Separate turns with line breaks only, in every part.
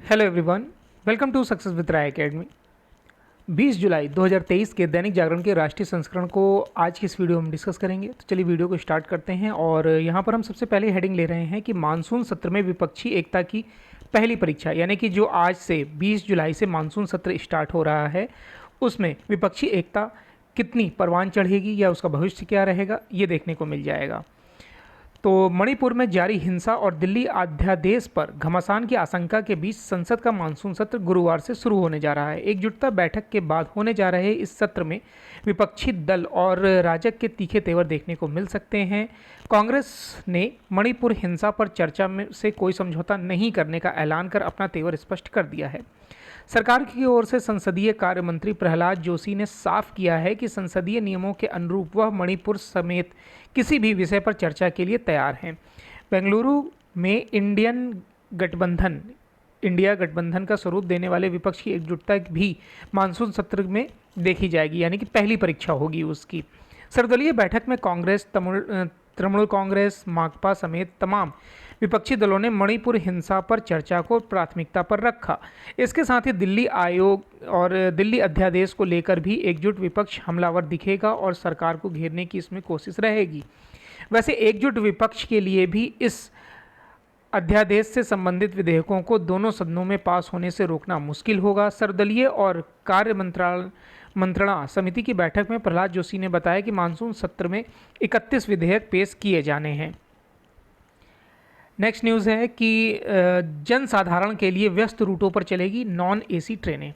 Hello everyone, welcome to success with Rai academy. 20 जुलाई 2023 के दैनिक जागरण के राष्ट्रीय संस्करण को आज की इस वीडियो में डिस्कस करेंगे। तो चलिए वीडियो को स्टार्ट करते हैं। और यहाँ पर हम सबसे पहले हेडिंग ले रहे हैं कि मानसून सत्र में विपक्षी एकता की पहली परीक्षा, यानी कि जो आज से 20 जुलाई से मानसून सत्र स्टार्ट हो रहा है उसमें विपक्षी एकता कितनी परवान चढ़ेगी या उसका भविष्य क्या रहेगा, ये देखने को मिल जाएगा। तो मणिपुर में जारी हिंसा और दिल्ली अध्यादेश पर घमासान की आशंका के बीच संसद का मानसून सत्र गुरुवार से शुरू होने जा रहा है। एकजुटता बैठक के बाद होने जा रहे इस सत्र में विपक्षी दल और राजग के तीखे तेवर देखने को मिल सकते हैं। कांग्रेस ने मणिपुर हिंसा पर चर्चा में से कोई समझौता नहीं करने का ऐलान कर अपना तेवर स्पष्ट कर दिया है। सरकार की ओर से संसदीय कार्य मंत्री प्रहलाद जोशी ने साफ किया है कि संसदीय नियमों के अनुरूप वह मणिपुर समेत किसी भी विषय पर चर्चा के लिए तैयार हैं। बेंगलुरु में इंडिया गठबंधन का स्वरूप देने वाले विपक्ष की एकजुटता भी मानसून सत्र में देखी जाएगी, यानी कि पहली परीक्षा होगी उसकी। सर्वदलीय बैठक में कांग्रेस, तृणमूल कांग्रेस, माकपा समेत तमाम विपक्षी दलों ने मणिपुर हिंसा पर चर्चा को प्राथमिकता पर रखा। इसके साथ ही दिल्ली आयोग और दिल्ली अध्यादेश को लेकर भी एकजुट विपक्ष हमलावर दिखेगा और सरकार को घेरने की इसमें कोशिश रहेगी। वैसे एकजुट विपक्ष के लिए भी इस अध्यादेश से संबंधित विधेयकों को दोनों सदनों में पास होने से रोकना मुश्किल होगा। सर्वदलीय और कार्य मंत्रणा समिति की बैठक में प्रहलाद जोशी ने बताया कि मानसून सत्र में 31 विधेयक पेश किए जाने हैं। नेक्स्ट न्यूज़ है कि जनसाधारण के लिए व्यस्त रूटों पर चलेगी नॉन एसी ट्रेनें।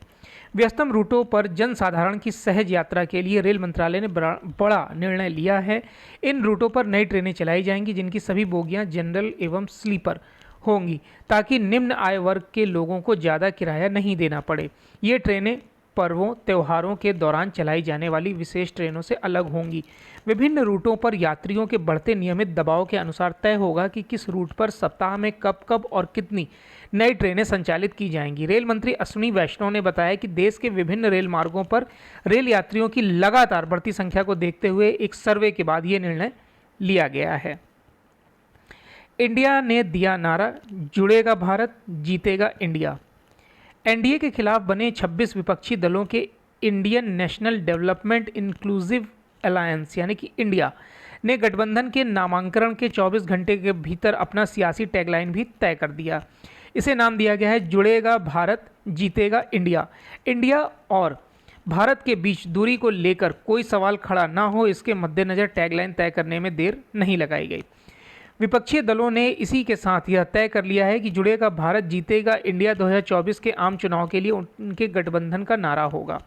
व्यस्तम रूटों पर जनसाधारण की सहज यात्रा के लिए रेल मंत्रालय ने बड़ा निर्णय लिया है। इन रूटों पर नई ट्रेनें चलाई जाएंगी जिनकी सभी बोगियां जनरल एवं स्लीपर होंगी, ताकि निम्न आय वर्ग के लोगों को ज़्यादा किराया नहीं देना पड़े। ये ट्रेनें पर्वों त्योहारों के दौरान चलाई जाने वाली विशेष ट्रेनों से अलग होंगी। विभिन्न रूटों पर यात्रियों के बढ़ते नियमित दबाव के अनुसार तय होगा कि किस रूट पर सप्ताह में कब कब और कितनी नई ट्रेनें संचालित की जाएंगी। रेल मंत्री अश्विनी वैष्णव ने बताया कि देश के विभिन्न रेल मार्गों पर रेल यात्रियों की लगातार बढ़ती संख्या को देखते हुए एक सर्वे के बाद ये निर्णय लिया गया है। इंडिया ने दिया नारा, जुड़ेगा भारत, जीतेगा इंडिया। एनडीए के खिलाफ बने 26 विपक्षी दलों के Indian national development inclusive alliance यानी कि इंडिया ने गठबंधन के नामांकन के 24 घंटे के भीतर अपना सियासी टैगलाइन भी तय कर दिया। इसे नाम दिया गया है जुड़ेगा भारत, जीतेगा इंडिया। इंडिया और भारत के बीच दूरी को लेकर कोई सवाल खड़ा ना हो, इसके मद्देनज़र टैगलाइन तय करने में देर नहीं लगाई गई। विपक्षी दलों ने इसी के साथ यह तय कर लिया है कि जुड़ेगा भारत, जीतेगा इंडिया 2024 के आम चुनाव के लिए उनके गठबंधन का नारा होगा।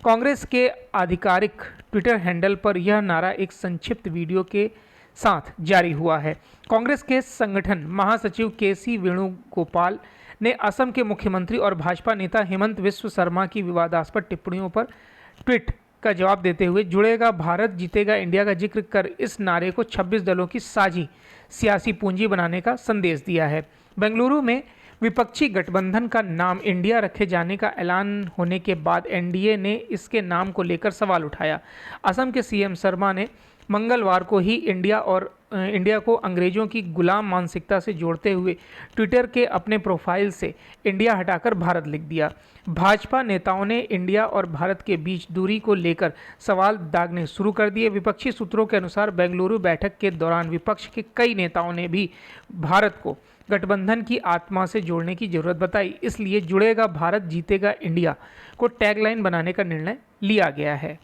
कांग्रेस के आधिकारिक ट्विटर हैंडल पर यह नारा एक संक्षिप्त वीडियो के साथ जारी हुआ है। कांग्रेस के संगठन महासचिव केसी वेणुगोपाल ने असम के मुख्यमंत्री और भाजपा नेता हेमंत बिस्वा शर्मा की विवादास्पद टिप्पणियों पर ट्वीट का जवाब देते हुए जुड़ेगा भारत, जीतेगा इंडिया का जिक्र कर इस नारे को 26 दलों की साझी सियासी पूंजी बनाने का संदेश दिया है। बेंगलुरु में विपक्षी गठबंधन का नाम इंडिया रखे जाने का ऐलान होने के बाद एनडीए ने इसके नाम को लेकर सवाल उठाया। असम के सीएम शर्मा ने मंगलवार को ही इंडिया को अंग्रेजों की गुलाम मानसिकता से जोड़ते हुए ट्विटर के अपने प्रोफाइल से इंडिया हटाकर भारत लिख दिया। भाजपा नेताओं ने इंडिया और भारत के बीच दूरी को लेकर सवाल दागने शुरू कर दिए। विपक्षी सूत्रों के अनुसार बेंगलुरु बैठक के दौरान विपक्ष के कई नेताओं ने भी भारत को गठबंधन की आत्मा से जोड़ने की जरूरत बताई, इसलिए जुड़ेगा भारत, जीतेगा इंडिया को टैगलाइन बनाने का निर्णय लिया गया है।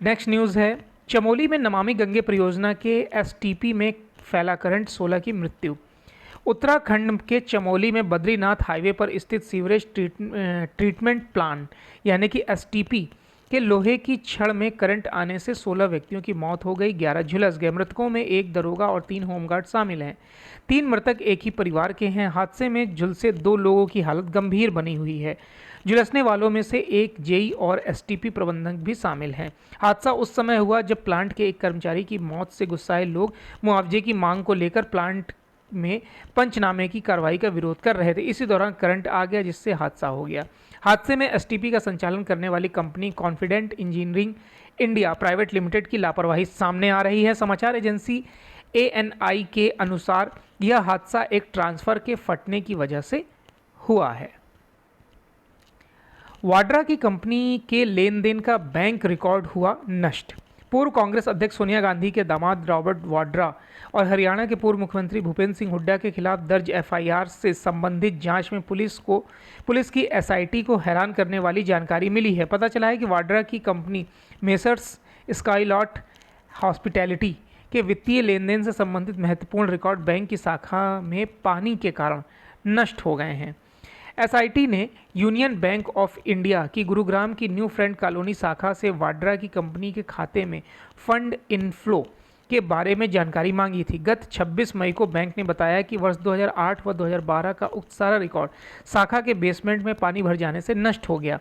नेक्स्ट न्यूज़ है, चमोली में नमामि गंगे परियोजना के एसटीपी में फैला करंट, 16 की मृत्यु। उत्तराखंड के चमोली में बद्रीनाथ हाईवे पर स्थित सीवरेज ट्रीटमेंट प्लांट यानी कि एसटीपी के लोहे की छड़ में करंट आने से 16 व्यक्तियों की मौत हो गई, 11 झुलस गए। मृतकों में एक दरोगा और 3 होमगार्ड शामिल हैं। 3 मृतक एक ही परिवार के हैं। हादसे में झुलसे 2 लोगों की हालत गंभीर बनी हुई है। झुलसने वालों में से एक जेई और एसटीपी प्रबंधक भी शामिल हैं। हादसा उस समय हुआ जब प्लांट के एक कर्मचारी की मौत से गुस्साए लोग मुआवजे की मांग को लेकर प्लांट में पंचनामे की कार्रवाई का विरोध कर रहे थे। इसी दौरान करंट आ गया जिससे हादसा हो गया। हादसे में एसटीपी का संचालन करने वाली company confident engineering India private limited की लापरवाही सामने आ रही है। समाचार एजेंसी ANI के अनुसार यह हादसा एक ट्रांसफर के फटने की वजह से हुआ है। वाड्रा की कंपनी के लेन देन का बैंक रिकॉर्ड हुआ नष्ट। पूर्व कांग्रेस अध्यक्ष सोनिया गांधी के दामाद रॉबर्ट वाड्रा और हरियाणा के पूर्व मुख्यमंत्री भूपेंद्र सिंह हुड्डा के खिलाफ दर्ज FIR से संबंधित जांच में पुलिस की SIT को हैरान करने वाली जानकारी मिली है। पता चला है कि वाड्रा की कंपनी मेसर्स स्काईलॉट हॉस्पिटैलिटी के वित्तीय लेन देन से संबंधित महत्वपूर्ण रिकॉर्ड बैंक की शाखा में पानी के कारण नष्ट हो गए हैं। SIT ने यूनियन बैंक ऑफ इंडिया की गुरुग्राम की न्यू फ्रेंड कॉलोनी शाखा से वाड्रा की कंपनी के खाते में फंड इनफ्लो के बारे में जानकारी मांगी थी। गत 26 मई को बैंक ने बताया कि वर्ष 2008 व 2012 का उक्त सारा रिकॉर्ड शाखा के बेसमेंट में पानी भर जाने से नष्ट हो गया।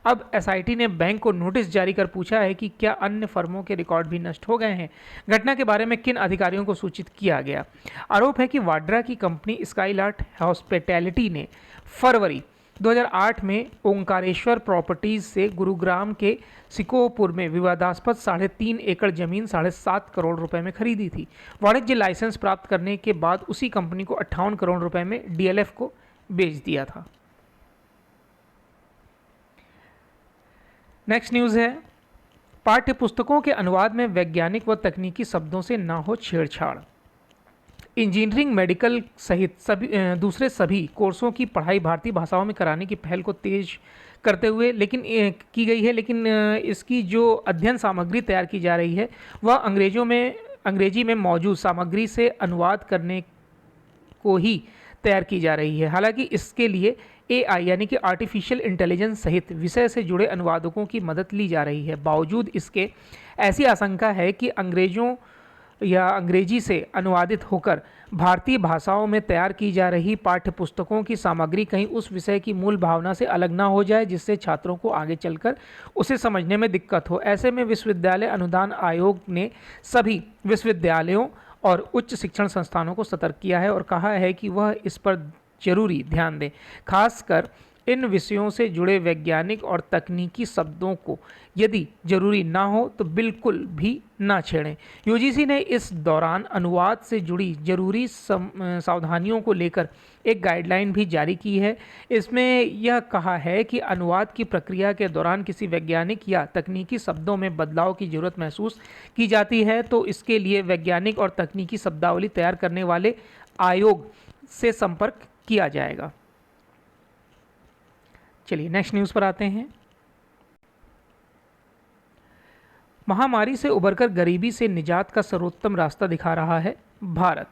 अब SIT ने बैंक को नोटिस जारी कर पूछा है कि क्या अन्य फर्मों के रिकॉर्ड भी नष्ट हो गए हैं। घटना के बारे में किन अधिकारियों को सूचित किया गया। आरोप है कि वाड्रा की कंपनी स्काईलॉट हॉस्पिटैलिटी ने फरवरी 2008 में ओंकारेश्वर प्रॉपर्टीज से गुरुग्राम के सिकोपुर में विवादास्पद 3.5 एकड़ जमीन 7.5 करोड़ रुपए में खरीदी थी। वाणिज्य लाइसेंस प्राप्त करने के बाद उसी कंपनी को 58 करोड़ रुपए में DLF को बेच दिया था। नेक्स्ट न्यूज़ है, पाठ्य पुस्तकों के अनुवाद में वैज्ञानिक व तकनीकी शब्दों से ना हो छेड़छाड़। इंजीनियरिंग, मेडिकल सहित दूसरे सभी कोर्सों की पढ़ाई भारतीय भाषाओं में कराने की पहल को तेज करते हुए की गई है, लेकिन इसकी जो अध्ययन सामग्री तैयार की जा रही है वह अंग्रेजी में मौजूद सामग्री से अनुवाद करने को ही तैयार की जा रही है। हालांकि इसके लिए AI यानी कि आर्टिफिशियल इंटेलिजेंस सहित विषय से जुड़े अनुवादकों की मदद ली जा रही है। बावजूद इसके ऐसी आशंका है कि अंग्रेजी से अनुवादित होकर भारतीय भाषाओं में तैयार की जा रही पाठ्य पुस्तकों की सामग्री कहीं उस विषय की मूल भावना से अलग ना हो जाए, जिससे छात्रों को आगे चलकर उसे समझने में दिक्कत हो। ऐसे में विश्वविद्यालय अनुदान आयोग ने सभी विश्वविद्यालयों और उच्च शिक्षण संस्थानों को सतर्क किया है और कहा है कि वह इस पर जरूरी ध्यान दें। खासकर इन विषयों से जुड़े वैज्ञानिक और तकनीकी शब्दों को यदि जरूरी ना हो तो बिल्कुल भी ना छेड़ें। UGC ने इस दौरान अनुवाद से जुड़ी जरूरी सावधानियों को लेकर एक गाइडलाइन भी जारी की है। इसमें यह कहा है कि अनुवाद की प्रक्रिया के दौरान किसी वैज्ञानिक या तकनीकी शब्दों में बदलाव की जरूरत महसूस की जाती है तो इसके लिए वैज्ञानिक और तकनीकी शब्दावली तैयार करने वाले आयोग से संपर्क किया जाएगा। चलिए नेक्स्ट न्यूज़ पर आते हैं। महामारी से उबरकर गरीबी से निजात का सर्वोत्तम रास्ता दिखा रहा है भारत।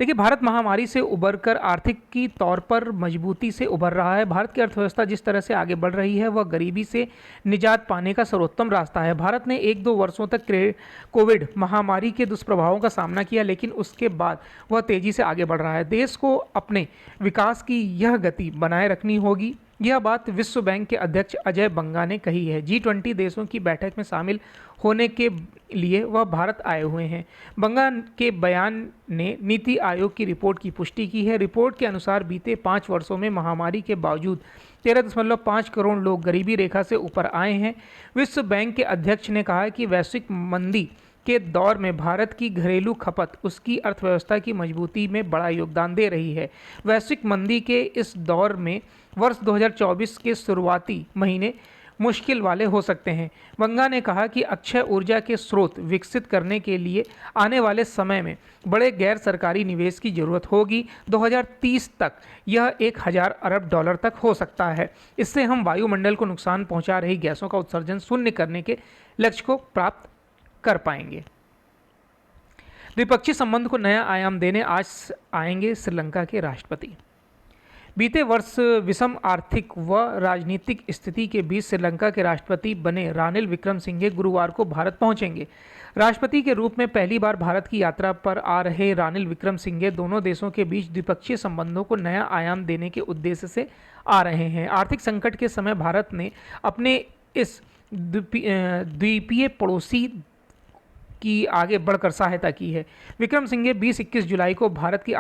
देखिए, भारत महामारी से उबरकर आर्थिक की तौर पर मजबूती से उभर रहा है। भारत की अर्थव्यवस्था जिस तरह से आगे बढ़ रही है वह गरीबी से निजात पाने का सर्वोत्तम रास्ता है। भारत ने 1-2 वर्षों तक कोविड महामारी के दुष्प्रभावों का सामना किया, लेकिन उसके बाद वह तेजी से आगे बढ़ रहा है। देश को अपने विकास की यह गति बनाए रखनी होगी। यह बात विश्व बैंक के अध्यक्ष अजय बंगा ने कही है। G20 देशों की बैठक में शामिल होने के लिए वह भारत आए हुए हैं। बंगा के बयान ने नीति आयोग की रिपोर्ट की पुष्टि की है। रिपोर्ट के अनुसार बीते 5 वर्षों में महामारी के बावजूद 13.5 करोड़ लोग गरीबी रेखा से ऊपर आए हैं। विश्व बैंक के अध्यक्ष ने कहा कि वैश्विक मंदी के दौर में भारत की घरेलू खपत उसकी अर्थव्यवस्था की मजबूती में बड़ा योगदान दे रही है। वैश्विक मंदी के इस दौर में वर्ष 2024 के शुरुआती महीने मुश्किल वाले हो सकते हैं। बंगा ने कहा कि अक्षय ऊर्जा के स्रोत विकसित करने के लिए आने वाले समय में बड़े गैर सरकारी निवेश की जरूरत होगी। 2030 तक यह 1000 अरब डॉलर तक हो सकता है। इससे हम वायुमंडल को नुकसान पहुंचा रही गैसों का उत्सर्जन शून्य करने के लक्ष्य को प्राप्त कर पाएंगे। द्विपक्षीय संबंध को नया आयाम देने आज आएंगे श्रीलंका के राष्ट्रपति। बीते वर्ष विषम आर्थिक व राजनीतिक स्थिति के बीच श्रीलंका के राष्ट्रपति बने रानिल विक्रमसिंघे गुरुवार को भारत पहुंचेंगे। राष्ट्रपति के रूप में पहली बार भारत की यात्रा पर आ रहे रानिल विक्रमसिंघे दोनों देशों के बीच द्विपक्षीय संबंधों को नया आयाम देने के उद्देश्य से आ रहे हैं। आर्थिक संकट के समय भारत ने अपने इस द्वीपीय पड़ोसी की आगे बढ़कर सहायता की है। विक्रमसिंघे 20-21 जुलाई को भारत की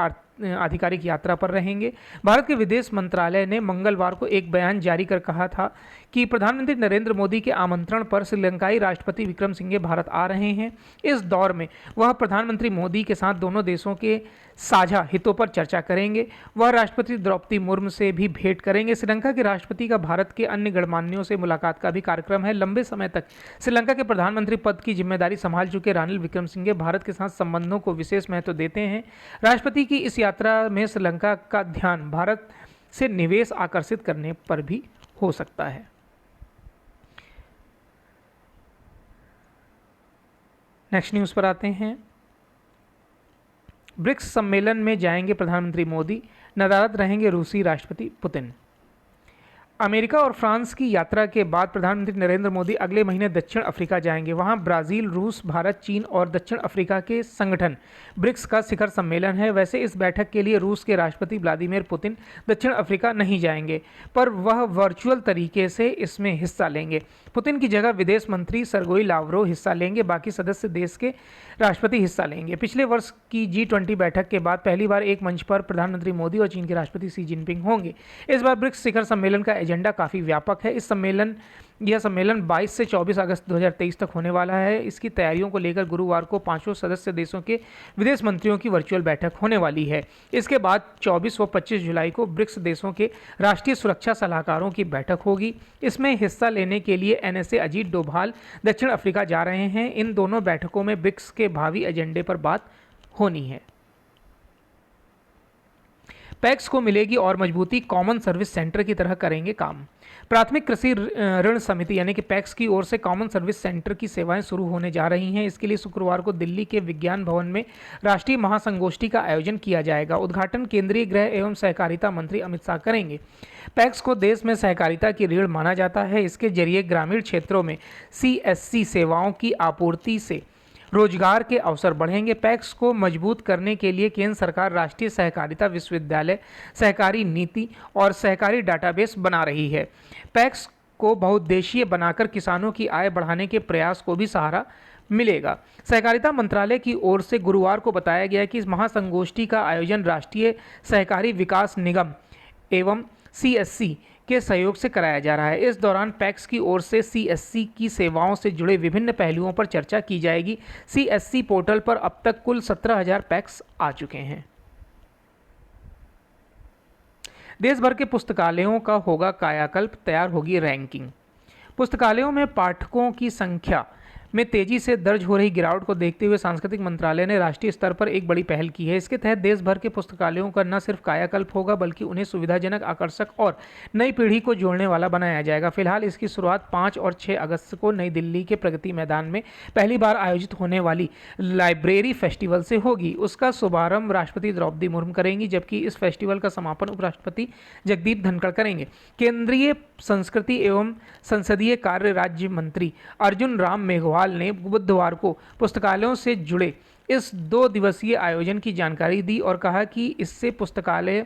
आधिकारिक यात्रा पर रहेंगे। भारत के विदेश मंत्रालय ने मंगलवार को एक बयान जारी कर कहा था कि प्रधानमंत्री नरेंद्र मोदी के आमंत्रण पर श्रीलंकाई राष्ट्रपति विक्रमसिंघे भारत आ रहे हैं। इस दौर में वह प्रधानमंत्री मोदी के साथ दोनों देशों के साझा हितों पर चर्चा करेंगे। वह राष्ट्रपति द्रौपदी मुर्मू से भी भेंट करेंगे। श्रीलंका के राष्ट्रपति का भारत के अन्य गणमान्यों से मुलाकात का भी कार्यक्रम है। लंबे समय तक श्रीलंका के प्रधानमंत्री पद की जिम्मेदारी संभाल चुके रानिल विक्रमसिंघे भारत के साथ संबंधों को विशेष महत्व देते हैं। राष्ट्रपति की इस यात्रा में श्रीलंका का ध्यान भारत से निवेश आकर्षित करने पर भी हो सकता है। नेक्स्ट न्यूज़ पर आते हैं। ब्रिक्स सम्मेलन में जाएंगे प्रधानमंत्री मोदी, नदारद रहेंगे रूसी राष्ट्रपति पुतिन। अमेरिका और फ्रांस की यात्रा के बाद प्रधानमंत्री नरेंद्र मोदी अगले महीने दक्षिण अफ्रीका जाएंगे। वहां ब्राज़ील, रूस, भारत, चीन और दक्षिण अफ्रीका के संगठन ब्रिक्स का शिखर सम्मेलन है। वैसे इस बैठक के लिए रूस के राष्ट्रपति व्लादिमीर पुतिन दक्षिण अफ्रीका नहीं जाएंगे, पर वह वर्चुअल तरीके से इसमें हिस्सा लेंगे। पुतिन की जगह विदेश मंत्री सरगोई लावरोव हिस्सा लेंगे। बाकी सदस्य देश के राष्ट्रपति हिस्सा लेंगे। पिछले वर्ष की G20 बैठक के बाद पहली बार एक मंच पर प्रधानमंत्री मोदी और चीन के राष्ट्रपति शी जिनपिंग होंगे। इस बार ब्रिक्स शिखर सम्मेलन का एजेंडा काफ़ी व्यापक है। यह सम्मेलन 22 से 24 अगस्त 2023 तक होने वाला है। इसकी तैयारियों को लेकर गुरुवार को 5 सदस्य देशों के विदेश मंत्रियों की वर्चुअल बैठक होने वाली है। इसके बाद 24 व 25 जुलाई को ब्रिक्स देशों के राष्ट्रीय सुरक्षा सलाहकारों की बैठक होगी। इसमें हिस्सा लेने के लिए NSA अजीत डोभाल दक्षिण अफ्रीका जा रहे हैं। इन दोनों बैठकों में ब्रिक्स के भावी एजेंडे पर बात होनी है। पैक्स को मिलेगी और मजबूती, कॉमन सर्विस सेंटर की तरह करेंगे काम। प्राथमिक कृषि ऋण समिति यानी कि पैक्स की ओर से कॉमन सर्विस सेंटर की सेवाएं शुरू होने जा रही हैं। इसके लिए शुक्रवार को दिल्ली के विज्ञान भवन में राष्ट्रीय महासंगोष्ठी का आयोजन किया जाएगा। उद्घाटन केंद्रीय गृह एवं सहकारिता मंत्री अमित शाह करेंगे। पैक्स को देश में सहकारिता की रीढ़ माना जाता है। इसके जरिए ग्रामीण क्षेत्रों में CSC सेवाओं की आपूर्ति से रोजगार के अवसर बढ़ेंगे। पैक्स को मजबूत करने के लिए केंद्र सरकार राष्ट्रीय सहकारिता विश्वविद्यालय, सहकारी नीति और सहकारी डाटाबेस बना रही है। पैक्स को बहुउद्देशीय बनाकर किसानों की आय बढ़ाने के प्रयास को भी सहारा मिलेगा। सहकारिता मंत्रालय की ओर से गुरुवार को बताया गया कि इस महासंगोष्ठी का आयोजन राष्ट्रीय सहकारी विकास निगम एवं CSC के सहयोग से कराया जा रहा है। इस दौरान पैक्स की ओर से CSC की सेवाओं से जुड़े विभिन्न पहलुओं पर चर्चा की जाएगी। CSC पोर्टल पर अब तक कुल 17,000 पैक्स आ चुके हैं। देश भर के पुस्तकालयों का होगा कायाकल्प, तैयार होगी रैंकिंग। पुस्तकालयों में पाठकों की संख्या में तेजी से दर्ज हो रही गिरावट को देखते हुए सांस्कृतिक मंत्रालय ने राष्ट्रीय स्तर पर एक बड़ी पहल की है। इसके तहत देश भर के पुस्तकालयों का न सिर्फ कायाकल्प होगा बल्कि उन्हें सुविधाजनक, आकर्षक और नई पीढ़ी को जोड़ने वाला बनाया जाएगा। फिलहाल इसकी शुरुआत 5 और 6 अगस्त को नई दिल्ली के प्रगति मैदान में पहली बार आयोजित होने वाली लाइब्रेरी फेस्टिवल से होगी। उसका शुभारंभ राष्ट्रपति द्रौपदी मुर्मू करेंगी, जबकि इस फेस्टिवल का समापन उपराष्ट्रपति जगदीप धनखड़ करेंगे। केंद्रीय संस्कृति एवं संसदीय कार्य राज्य मंत्री अर्जुन राम मेघवाल ने बुधवार को पुस्तकालयों से जुड़े इस 2 दिवसीय आयोजन की जानकारी दी और कहा कि इससे पुस्तकालय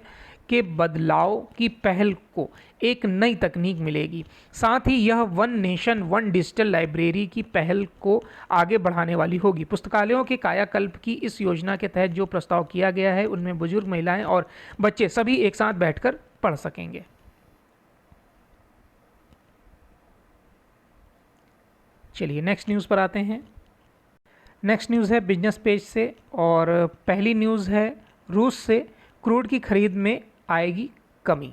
के बदलाव की पहल को एक नई तकनीक मिलेगी। साथ ही यह one nation one digital library की पहल को आगे बढ़ाने वाली होगी। पुस्तकालयों के कायाकल्प की इस योजना के तहत जो प्रस्ताव किया गया है उनमें बुजुर्ग, महिलाएं और बच्चे सभी एक साथ बैठकर पढ़ सकेंगे। चलिए नेक्स्ट न्यूज़ पर आते हैं। नेक्स्ट न्यूज़ है बिजनेस पेज से और पहली न्यूज़ है रूस से क्रूड की खरीद में आएगी कमी।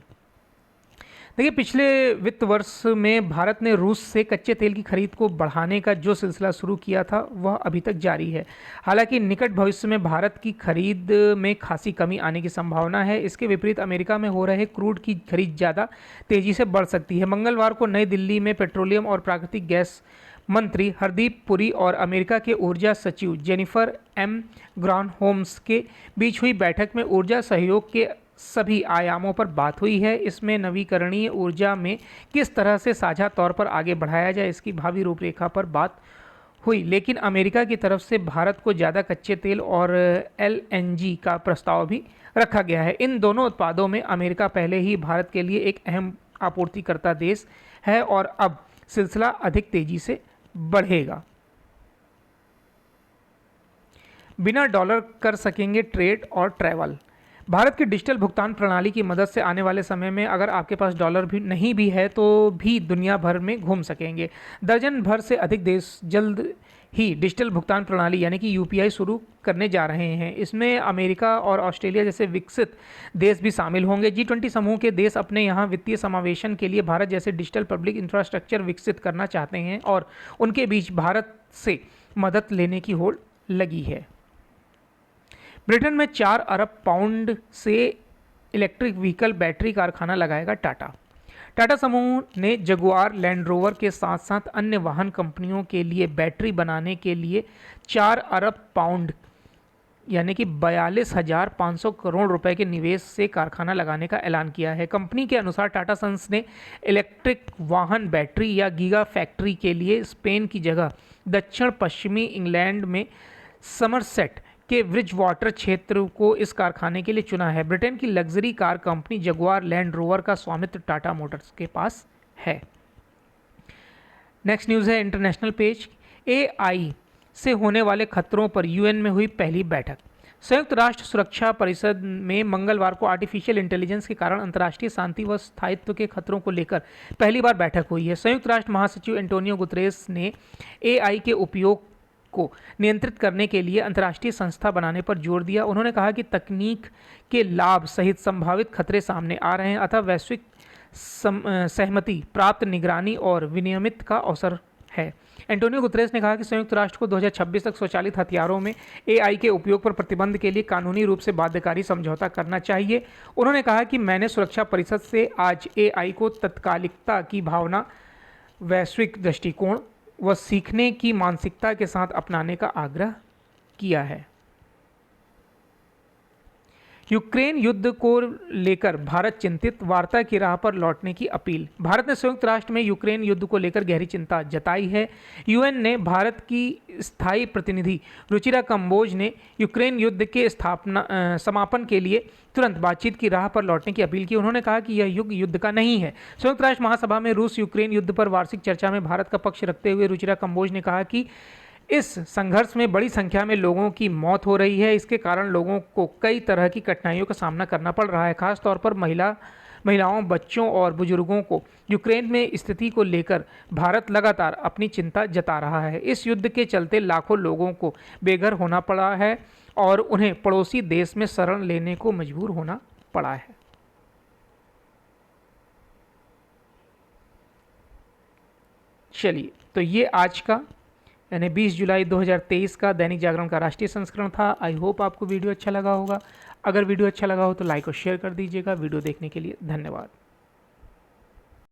देखिए, पिछले वित्त वर्ष में भारत ने रूस से कच्चे तेल की खरीद को बढ़ाने का जो सिलसिला शुरू किया था वह अभी तक जारी है। हालांकि निकट भविष्य में भारत की खरीद में खासी कमी आने की संभावना है। इसके विपरीत अमेरिका में हो रहे क्रूड की खरीद ज़्यादा तेज़ी से बढ़ सकती है। मंगलवार को नई दिल्ली में पेट्रोलियम और प्राकृतिक गैस मंत्री हरदीप पुरी और अमेरिका के ऊर्जा सचिव जेनिफर एम ग्रानहोम्स के बीच हुई बैठक में ऊर्जा सहयोग के सभी आयामों पर बात हुई है। इसमें नवीकरणीय ऊर्जा में किस तरह से साझा तौर पर आगे बढ़ाया जाए इसकी भावी रूपरेखा पर बात हुई। लेकिन अमेरिका की तरफ से भारत को ज़्यादा कच्चे तेल और LNG का प्रस्ताव भी रखा गया है। इन दोनों उत्पादों में अमेरिका पहले ही भारत के लिए एक अहम आपूर्तिकर्ता देश है और अब सिलसिला अधिक तेजी से बढ़ेगा। बिना डॉलर कर सकेंगे ट्रेड और ट्रैवल। भारत की डिजिटल भुगतान प्रणाली की मदद से आने वाले समय में अगर आपके पास डॉलर भी नहीं भी है तो भी दुनिया भर में घूम सकेंगे। दर्जन भर से अधिक देश जल्द ही डिजिटल भुगतान प्रणाली यानी कि यूपीआई शुरू करने जा रहे हैं। इसमें अमेरिका और ऑस्ट्रेलिया जैसे विकसित देश भी शामिल होंगे। G20 समूह के देश अपने यहाँ वित्तीय समावेशन के लिए भारत जैसे डिजिटल पब्लिक इंफ्रास्ट्रक्चर विकसित करना चाहते हैं और उनके बीच भारत से मदद लेने की होड़ लगी है। ब्रिटेन में 4 अरब पाउंड से इलेक्ट्रिक व्हीकल बैटरी कारखाना लगाएगा टाटा। टाटा समूह ने जगुआर लैंड रोवर के साथ साथ अन्य वाहन कंपनियों के लिए बैटरी बनाने के लिए 4 अरब पाउंड यानी कि 42,500 करोड़ रुपए के निवेश से कारखाना लगाने का ऐलान किया है। कंपनी के अनुसार टाटा सन्स ने इलेक्ट्रिक वाहन बैटरी या गीगा फैक्ट्री के लिए स्पेन की जगह दक्षिण पश्चिमी इंग्लैंड में समरसेट के ब्रिजवाटर क्षेत्र को इस कारखाने के लिए चुना है। ब्रिटेन की luxury car company Jaguar land rover का स्वामित्व टाटा मोटर्स के पास है। नेक्स्ट न्यूज़ है इंटरनेशनल पेज। एआई से होने वाले खतरों पर यूएन में हुई पहली बैठक। संयुक्त राष्ट्र सुरक्षा परिषद में मंगलवार को आर्टिफिशियल इंटेलिजेंस के कारण अंतर्राष्ट्रीय शांति व स्थायित्व के खतरों को लेकर पहली बार बैठक हुई है। संयुक्त राष्ट्र महासचिव एंटोनियो गुतरेस ने एआई के उपयोग को नियंत्रित करने के लिए अंतर्राष्ट्रीय संस्था बनाने पर जोर दिया। उन्होंने कहा कि तकनीक के लाभ सहित संभावित खतरे सामने आ रहे हैं, अतः वैश्विक सहमति प्राप्त निगरानी और विनियमित का अवसर है। एंटोनियो गुतरेस ने कहा कि संयुक्त राष्ट्र को 2026 तक स्वचालित हथियारों में एआई के उपयोग पर प्रतिबंध के लिए कानूनी रूप से बाध्यकारी समझौता करना चाहिए। उन्होंने कहा कि मैंने सुरक्षा परिषद से आज एआई को तत्कालिकता की भावना, वैश्विक दृष्टिकोण व सीखने की मानसिकता के साथ अपनाने का आग्रह किया है। यूक्रेन युद्ध को लेकर भारत चिंतित, वार्ता की राह पर लौटने की अपील। भारत ने संयुक्त राष्ट्र में यूक्रेन युद्ध को लेकर गहरी चिंता जताई है। यूएन ने भारत की स्थायी प्रतिनिधि रुचिरा कंबोज ने यूक्रेन युद्ध के समापन के लिए तुरंत बातचीत की राह पर लौटने की अपील की। उन्होंने कहा कि यह युग युद्ध का नहीं है। संयुक्त राष्ट्र महासभा में रूस यूक्रेन युद्ध पर वार्षिक चर्चा में भारत का पक्ष रखते हुए रुचिरा कंबोज ने कहा कि इस संघर्ष में बड़ी संख्या में लोगों की मौत हो रही है। इसके कारण लोगों को कई तरह की कठिनाइयों का सामना करना पड़ रहा है, खासतौर पर महिलाओं, बच्चों और बुजुर्गों को। यूक्रेन में स्थिति को लेकर भारत लगातार अपनी चिंता जता रहा है। इस युद्ध के चलते लाखों लोगों को बेघर होना पड़ा है और उन्हें पड़ोसी देश में शरण लेने को मजबूर होना पड़ा है। चलिए, तो ये आज का यानी 20 जुलाई 2023 का दैनिक जागरण का राष्ट्रीय संस्करण था। आई होप आपको वीडियो अच्छा लगा होगा। अगर वीडियो अच्छा लगा हो तो लाइक और शेयर कर दीजिएगा। वीडियो देखने के लिए धन्यवाद।